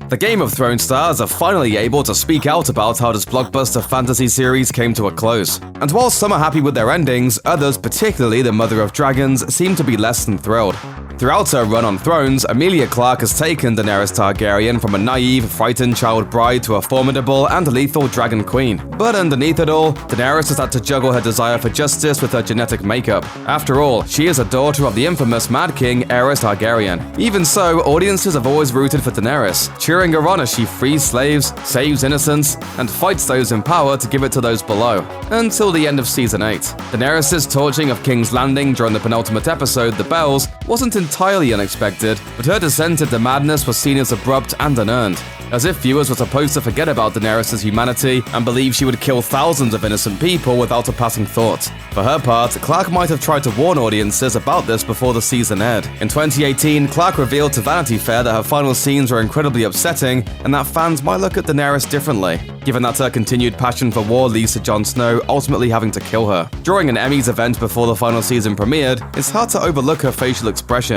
The Game of Thrones stars are finally able to speak out about how this blockbuster fantasy series came to a close. And while some are happy with their endings, others, particularly the Mother of Dragons, seem to be less than thrilled. Throughout her run on Thrones, Emilia Clarke has taken Daenerys Targaryen from a naive, frightened child bride to a formidable and lethal dragon queen. But underneath it all, Daenerys has had to juggle her desire for justice with her genetic makeup. After all, she is a daughter of the infamous Mad King Aerys Targaryen. Even so, audiences have always rooted for Daenerys, cheering her on as she frees slaves, saves innocents, and fights those in power to give it to those below. Until the end of Season 8. Daenerys' torching of King's Landing during the penultimate episode, The Bells, wasn't entirely unexpected, but her descent into madness was seen as abrupt and unearned, as if viewers were supposed to forget about Daenerys' humanity and believe she would kill thousands of innocent people without a passing thought. For her part, Clarke might have tried to warn audiences about this before the season aired. In 2018, Clarke revealed to Vanity Fair that her final scenes were incredibly upsetting and that fans might look at Daenerys differently, given that her continued passion for war leads to Jon Snow ultimately having to kill her. During an Emmys event before the final season premiered, it's hard to overlook her facial expression.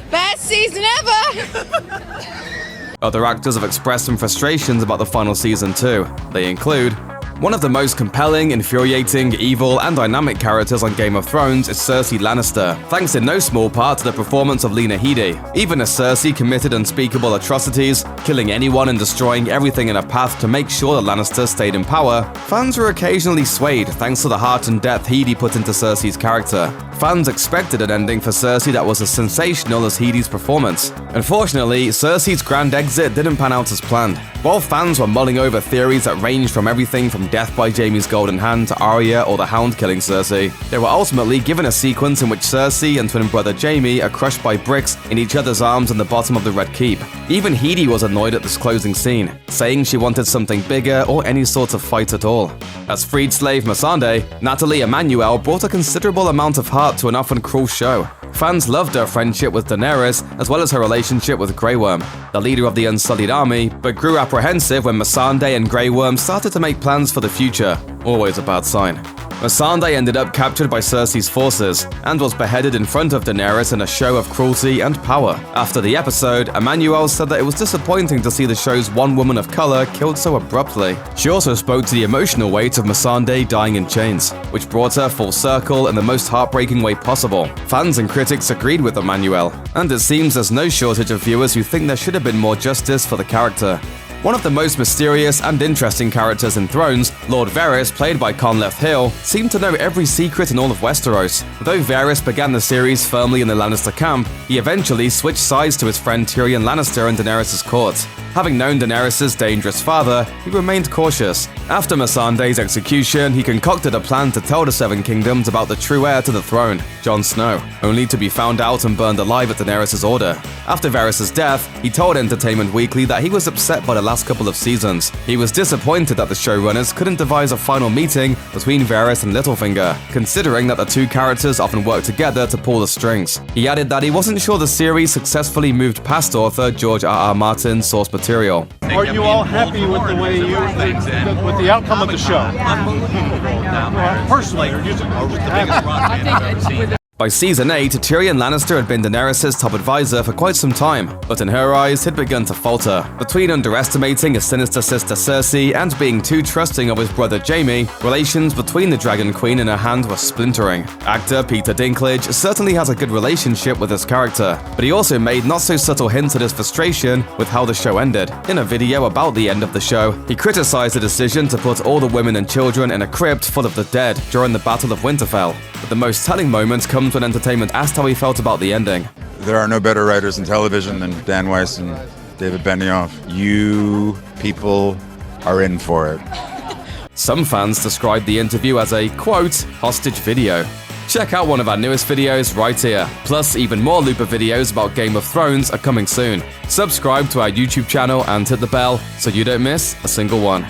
Best season ever! Other actors have expressed some frustrations about the final season too. They include: one of the most compelling, infuriating, evil, and dynamic characters on Game of Thrones is Cersei Lannister, thanks in no small part to the performance of Lena Headey. Even as Cersei committed unspeakable atrocities, killing anyone and destroying everything in her path to make sure the Lannisters stayed in power, fans were occasionally swayed thanks to the heart and depth Headey put into Cersei's character. Fans expected an ending for Cersei that was as sensational as Headey's performance. Unfortunately, Cersei's grand exit didn't pan out as planned. While fans were mulling over theories that ranged from everything from death by Jaime's golden hand to Arya or the Hound killing Cersei, they were ultimately given a sequence in which Cersei and twin brother Jaime are crushed by bricks in each other's arms in the bottom of the Red Keep. Even Headey was annoyed at this closing scene, saying she wanted something bigger or any sort of fight at all. As freed slave Missandei, Nathalie Emmanuel brought a considerable amount of heart to an often cruel show. Fans loved her friendship with Daenerys, as well as her relationship with Grey Worm, the leader of the Unsullied Army, but grew apprehensive when Missandei and Grey Worm started to make plans for the future. Always a bad sign. Missandei ended up captured by Cersei's forces, and was beheaded in front of Daenerys in a show of cruelty and power. After the episode, Emmanuel said that it was disappointing to see the show's one woman of color killed so abruptly. She also spoke to the emotional weight of Missandei dying in chains, which brought her full circle in the most heartbreaking way possible. Fans and critics agreed with Emmanuel, and it seems there's no shortage of viewers who think there should have been more justice for the character. One of the most mysterious and interesting characters in Thrones, Lord Varys, played by Conleth Hill, seemed to know every secret in all of Westeros. Though Varys began the series firmly in the Lannister camp, he eventually switched sides to his friend Tyrion Lannister in Daenerys' court. Having known Daenerys' dangerous father, he remained cautious. After Missandei's execution, he concocted a plan to tell the Seven Kingdoms about the true heir to the throne, Jon Snow, only to be found out and burned alive at Daenerys' order. After Varys' death, he told Entertainment Weekly that he was upset by the last couple of seasons. He was disappointed that the showrunners couldn't devise a final meeting between Varys and Littlefinger, considering that the two characters often work together to pull the strings. He added that he wasn't sure the series successfully moved past author George R.R. Martin's source material. Are you all happy with the way with the outcome of the show? Personally, or just happy? By Season 8, Tyrion Lannister had been Daenerys' top advisor for quite some time, but in her eyes, he'd begun to falter. Between underestimating his sinister sister Cersei and being too trusting of his brother Jaime, relations between the Dragon Queen and her hand were splintering. Actor Peter Dinklage certainly has a good relationship with his character, but he also made not-so-subtle hints at his frustration with how the show ended. In a video about the end of the show, he criticized the decision to put all the women and children in a crypt full of the dead during the Battle of Winterfell. But the most telling moment comes when Entertainment asked how he felt about the ending. There are no better writers in television than Dan Weiss and David Benioff. You people are in for it. Some fans described the interview as a, quote, hostage video. Check out one of our newest videos right here. Plus, even more Looper videos about Game of Thrones are coming soon. Subscribe to our YouTube channel and hit the bell so you don't miss a single one.